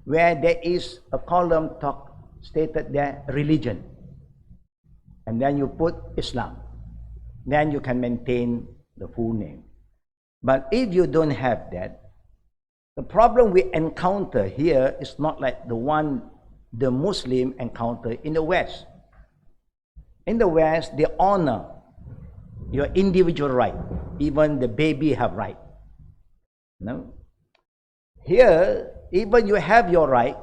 where there is a column stated there, religion. And then you put Islam. Then you can maintain the full name. But if you don't have that, the problem we encounter here is not like the one the Muslim encounter in the West. In the West, they honor your individual right. Even the baby have right. No? Here, even you have your right,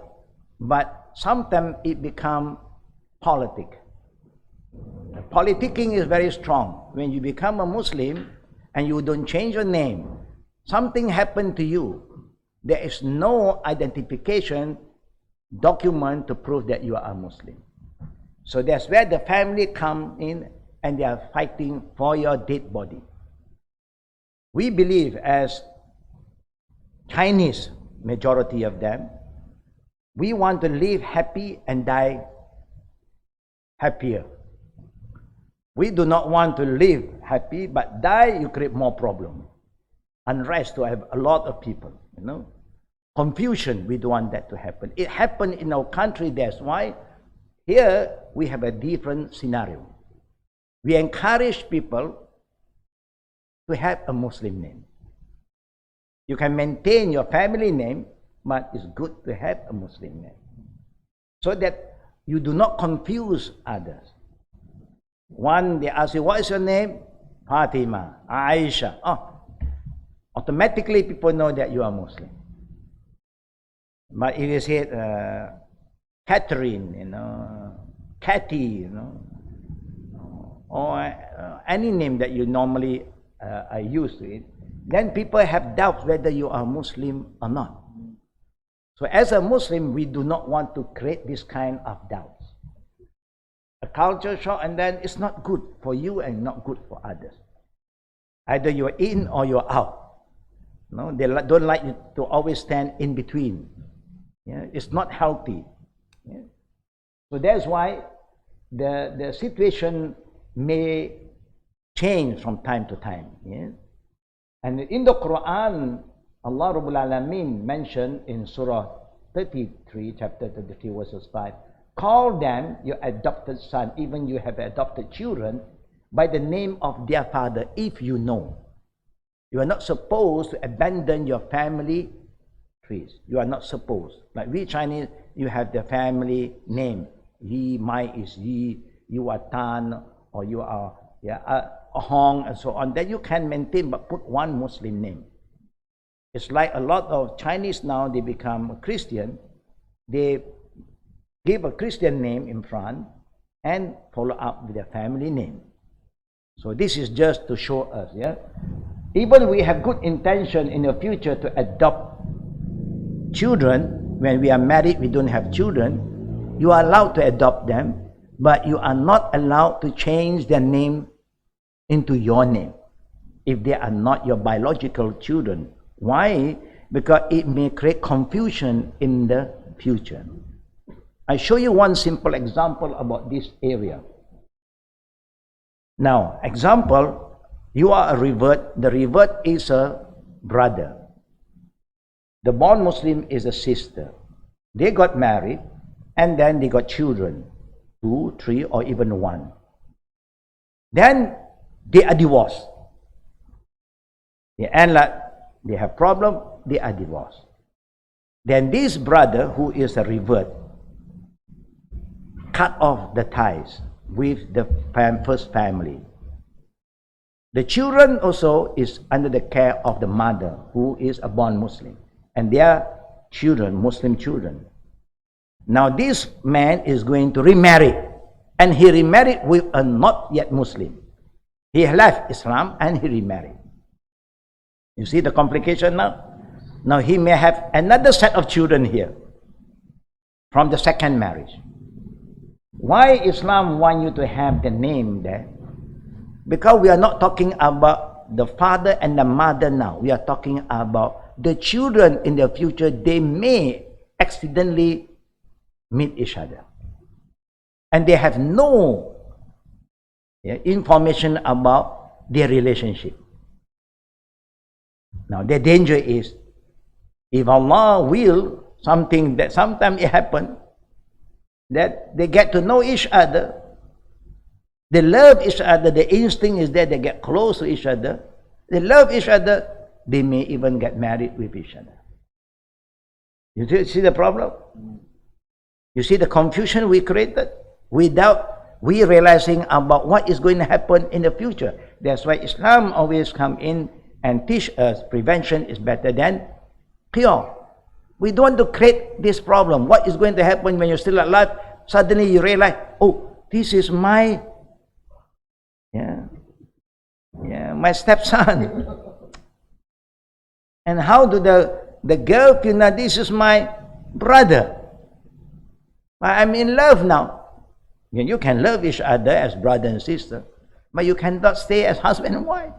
but sometimes it becomes politic. Politicking is very strong. When you become a Muslim and you don't change your name, something happened to you. There is no identification document to prove that you are a Muslim. So that's where the family come in and they are fighting for your dead body. We believe as Chinese, majority of them, we want to live happy and die happier. We do not want to live happy, but die, you create more problem. Unrest to have a lot of people, you know. Confusion, we don't want that to happen. It happened in our country, that's why here we have a different scenario. We encourage people to have a Muslim name. You can maintain your family name, but it's good to have a Muslim name. So that you do not confuse others. One, they ask you, what is your name? Fatima, Aisha. Oh, automatically people know that you are Muslim. But if you say Catherine, you know, Cathy, you know, or any name that you normally are used to it, then people have doubts whether you are Muslim or not. So as a Muslim, we do not want to create this kind of doubts. A culture shock, and then it's not good for you and not good for others. Either you're in or you're out. No, they don't like you to always stand in between. Yeah? It's not healthy. Yeah? So that's why the situation may change from time to time. Yeah? And in the Quran, Allah Rabbul Alameen mentioned in Surah 33, chapter 33, verses 5, call them your adopted son, even you have adopted children, by the name of their father, if you know. You are not supposed to abandon your family trees. You are not supposed. Like we Chinese, you have the family name. Yi, Mai is Yi, you are Tan, or you are Hong, and so on. That you can maintain, but put one Muslim name. It's like a lot of Chinese now, they become a Christian. They give a Christian name in front and follow up with their family name. So this is just to show us, yeah. Even we have good intention in the future to adopt children. When we are married, we don't have children. You are allowed to adopt them, but you are not allowed to change their name into your name if they are not your biological children. Why? Because it may create confusion in the future. I show you one simple example about this area. Now, example, you are a revert. The revert is a brother. The born Muslim is a sister. They got married and then they got children, 2, 3, or even 1. Then they are divorced. They have problem, they are divorced. Then this brother, who is a revert, cut off the ties with the first family. The children also is under the care of the mother, who is a born Muslim, and their children, Muslim children. Now this man is going to remarry, and he remarried with a not yet Muslim. He left Islam and he remarried. You see the complication now? Now he may have another set of children here from the second marriage. Why Islam want you to have the name there? Because we are not talking about the father and the mother now. We are talking about the children in the future. They may accidentally meet each other. And they have no information about their relationship. Now the danger is, if Allah will, something that sometimes it happens, that they get to know each other, they love each other, the instinct is there, they get close to each other, they love each other, they may even get married with each other. You see the problem? You see the confusion we created without we realizing about what is going to happen in the future. That's why Islam always come in and teach us prevention is better than cure. We don't want to create this problem. What is going to happen when you're still alive? Suddenly you realize, oh, this is my my stepson. And how do the girl feel now? This is my brother. I'm in love now. You can love each other as brother and sister, but you cannot stay as husband and wife.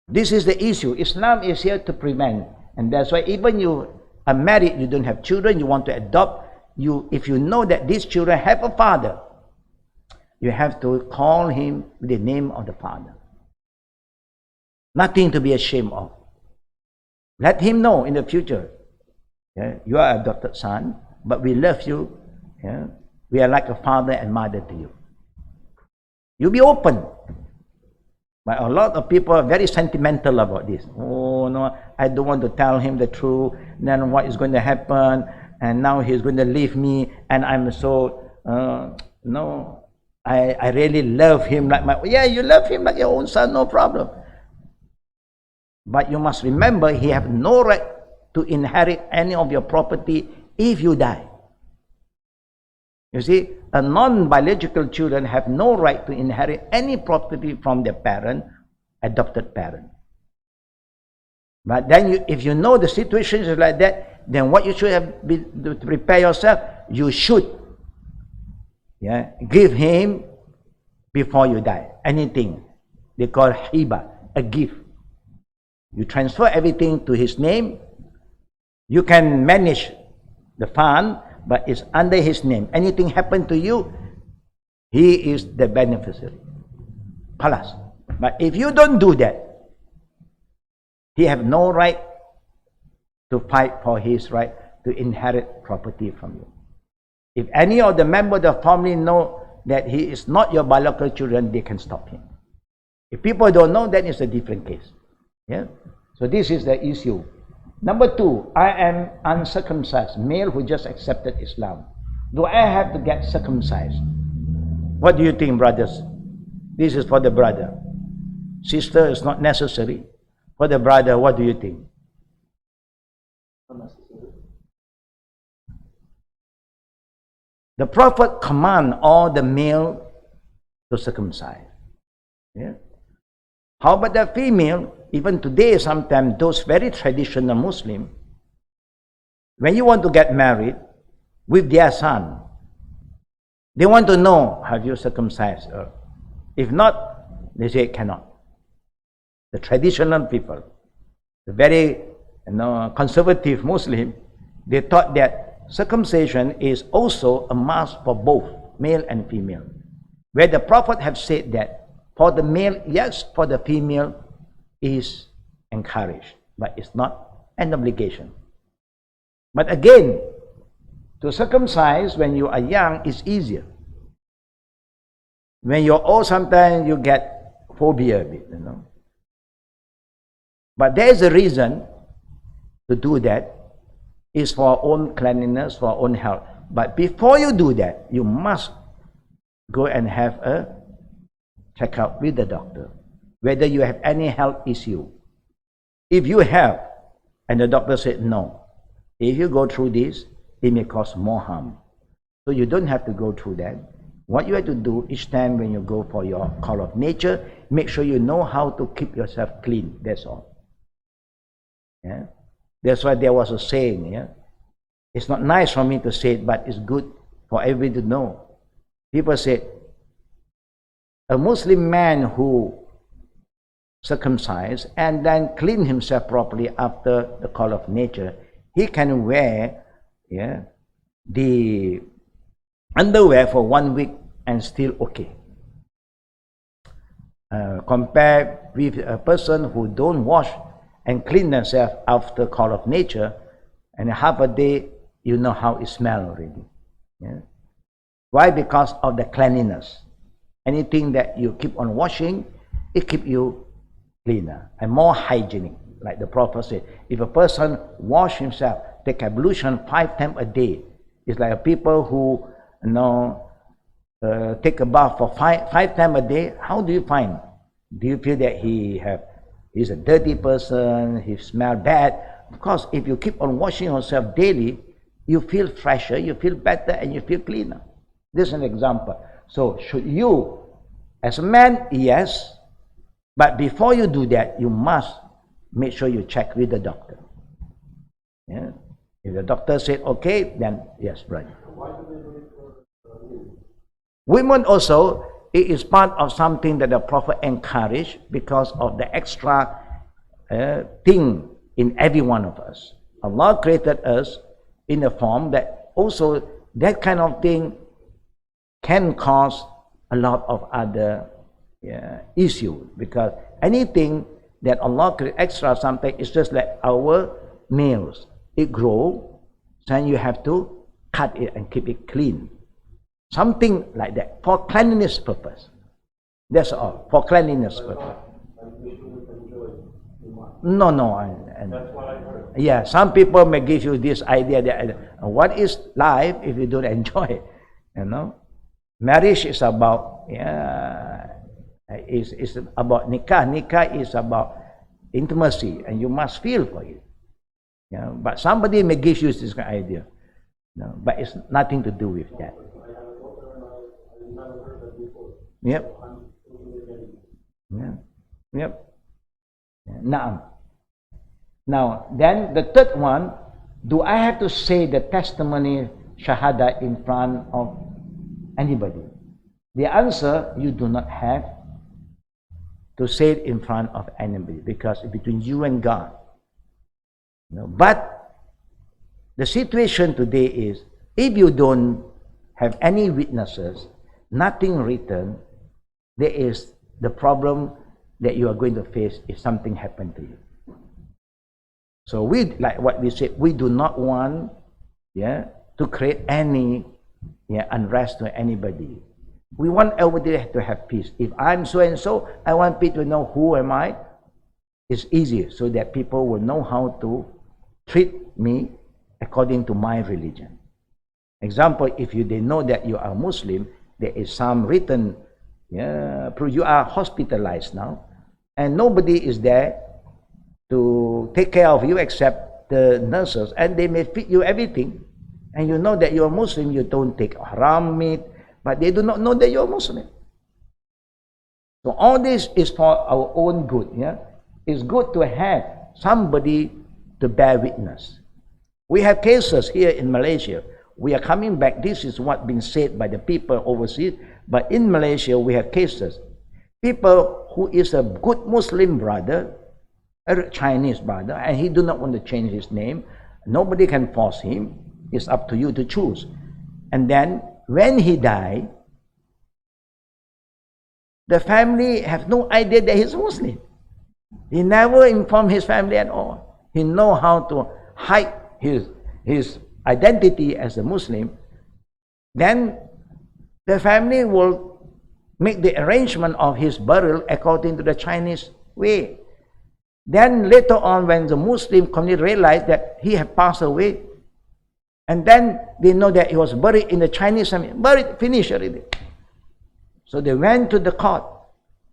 This is the issue. Islam is here to prevent. And that's why even you are married, you don't have children, you want to adopt, if you know that these children have a father, you have to call him with the name of the father. Nothing to be ashamed of. Let him know in the future, you are adopted son, but we love you. We are like a father and mother to you. You be open. But a lot of people are very sentimental about this. Oh no, I don't want to tell him the truth. Then what is going to happen? And now he's going to leave me. And I'm so no. I really love him like my. Yeah, you love him like your own son, no problem. But you must remember, he has no right to inherit any of your property if you die. You see, a non-biological children have no right to inherit any property from their parent, adopted parent. But then if you know the situation is like that, then what you should have to prepare yourself, you should give him before you die. Anything. They call hiba, a gift. You transfer everything to his name. You can manage the fund, but it's under his name. Anything happen to you, he is the beneficiary. Khalas. But if you don't do that, he have no right to fight for his right to inherit property from you. If any of the members of the family know that he is not your biological children, they can stop him. If people don't know, then it's a different case. So this is the issue. Number 2, I am uncircumcised, male who just accepted Islam. Do I have to get circumcised? What do you think, brothers? This is for the brother. Sister, is not necessary. For the brother, what do you think? The Prophet command all the male to circumcise. How about the female? Even today, sometimes those very traditional Muslim, when you want to get married with their son, they want to know, have you circumcised her? If not, they say cannot. The traditional people, the very conservative Muslim, they thought that circumcision is also a must for both male and female. Where the Prophet have said that for the male, yes, for the female is encouraged, but it's not an obligation. But again, to circumcise when you are young is easier. When you're old, sometimes you get phobia a bit, But there is a reason to do that. It's for our own cleanliness, for our own health. But before you do that, you must go and have a checkup with the doctor, whether you have any health issue. If you have, and the doctor said no, if you go through this, it may cause more harm. So you don't have to go through that. What you have to do each time when you go for your call of nature, make sure you know how to keep yourself clean. That's all. That's why there was a saying. It's not nice for me to say it, but it's good for everybody to know. People say, a Muslim man who circumcised and then clean himself properly after the call of nature, he can wear the underwear for 1 week and still okay. Compared with a person who don't wash and clean themselves after call of nature, and half a day, you know how it smells already. Yeah? Why? Because of the cleanliness. Anything that you keep on washing, it keeps you cleaner and more hygienic. Like the Prophet said, if a person wash himself, take ablution 5 times a day, it's like people who take a bath for five times a day. How do you find? Do you feel that he's a dirty person, he smells bad? Of course, if you keep on washing yourself daily, you feel fresher, you feel better, and you feel cleaner. This is an example. So should you, as a man, yes, but before you do that, you must make sure you check with the doctor. Yeah? If the doctor said okay, then yes, brother. Women also, it is part of something that the Prophet encouraged because of the extra thing in every one of us. Allah created us in a form that also that kind of thing can cause a lot of other issues, because anything that Allah created extra something is just like our nails. It grows, then you have to cut it and keep it clean. Something like that for cleanliness purpose. That's all, for cleanliness purpose. No. That's what I heard. Yeah, some people may give you this idea that what is life if you don't enjoy it? Marriage is about is about nikah. Nikah is about intimacy, and you must feel for it. But somebody may give you this kind of idea, but it's nothing to do with that. Yep. Now, then the third one, do I have to say the testimony shahada in front of anybody? The answer, you do not have to say it in front of anybody, because it's between you and God. But the situation today is, if you don't have any witnesses, nothing written, there is the problem that you are going to face if something happened to you. So we, like what we said, we do not want to create any unrest to anybody. We want everybody to have peace. If I'm so and so, I want people to know who am I. It's easy so that people will know how to treat me according to my religion. Example, if they know that you are Muslim, there is some written, you are hospitalized now, and nobody is there to take care of you except the nurses, and they may feed you everything, and you know that you are Muslim, you don't take haram meat, but they do not know that you are Muslim. So all this is for our own good. It's good to have somebody to bear witness. We have cases here in Malaysia. We are coming back. This is what been said by the people overseas. But in Malaysia, we have cases. People who is a good Muslim brother, a Chinese brother, and he do not want to change his name. Nobody can force him. It's up to you to choose. And then when he died, the family have no idea that he's Muslim. He never informed his family at all. He know how to hide his identity as a Muslim. Then the family will make the arrangement of his burial according to the Chinese way. Then later on, when the Muslim community realized that he had passed away, and then they know that he was buried in the Chinese cemetery, buried, finished already. So they went to the court.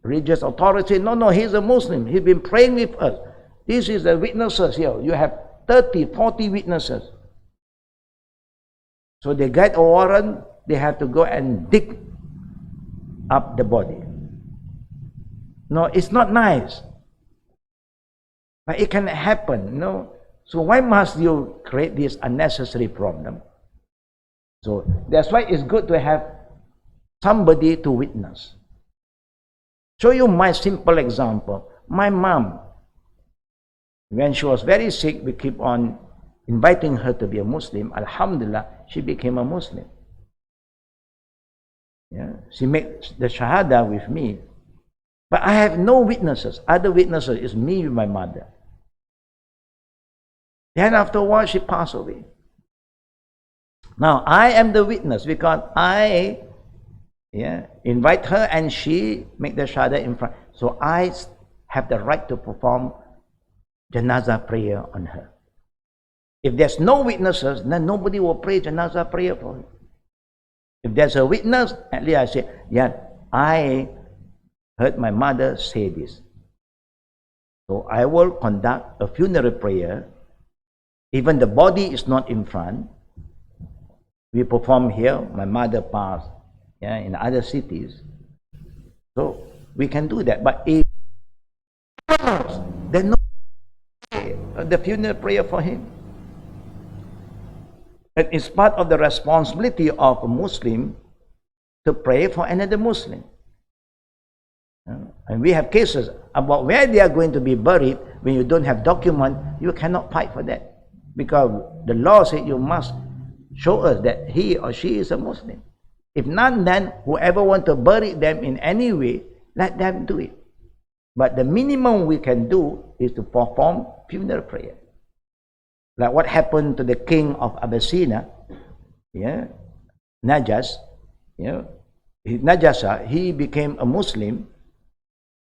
Religious authority said, no, he's a Muslim. He's been praying with us. This is the witnesses here. You have 30, 40 witnesses. So they get a warrant. They have to go and dig up the body. No, it's not nice. But it can happen, So why must you create this unnecessary problem? So that's why it's good to have somebody to witness. Show you my simple example. My mom, when she was very sick, we keep on inviting her to be a Muslim. Alhamdulillah, she became a Muslim. She made the Shahada with me. But I have no witnesses. Other witnesses is me with my mother. Then after a while, she passed away. Now, I am the witness because I invite her and she make the shahada in front. So I have the right to perform janazah prayer on her. If there's no witnesses, then nobody will pray janazah prayer for her. If there's a witness, at least I say, yeah, I heard my mother say this. So I will conduct a funeral prayer. Even the body is not in front. We perform here. My mother passed in other cities. So we can do that. But if there's no the funeral prayer for him. It is part of the responsibility of a Muslim to pray for another Muslim. And we have cases about where they are going to be buried. When you don't have document, you cannot fight for that. Because the law says you must show us that he or she is a Muslim. If not, then whoever wants to bury them in any way, let them do it. But the minimum we can do is to perform funeral prayer. Like what happened to the king of Abyssinia, Najas, Najasa, he became a Muslim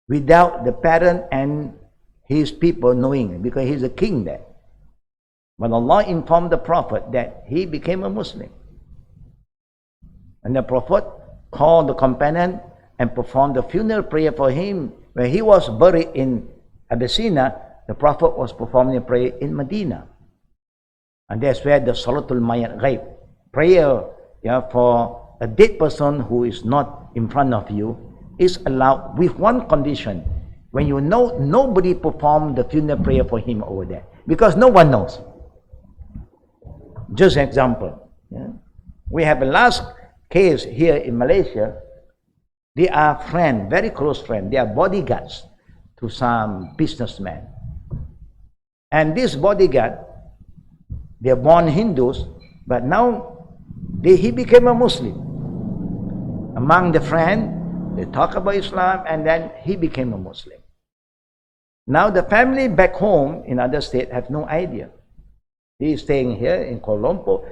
without the parent and his people knowing, because he's a king there. But Allah informed the Prophet that he became a Muslim. And the Prophet called the companion and performed the funeral prayer for him. When he was buried in Abyssinia, the Prophet was performing a prayer in Medina. And that's where the Salatul Mayat Ghaib, prayer for a dead person who is not in front of you, is allowed with one condition. When you know nobody performed the funeral prayer for him over there, because no one knows. Just an example. We have a last case here in Malaysia. They are friends, very close friends. They are bodyguards to some businessmen. And this bodyguard, they are born Hindus, but now he became a Muslim. Among the friends, they talk about Islam, and then he became a Muslim. Now the family back home in other states have no idea. He is staying here in Kuala Lumpur.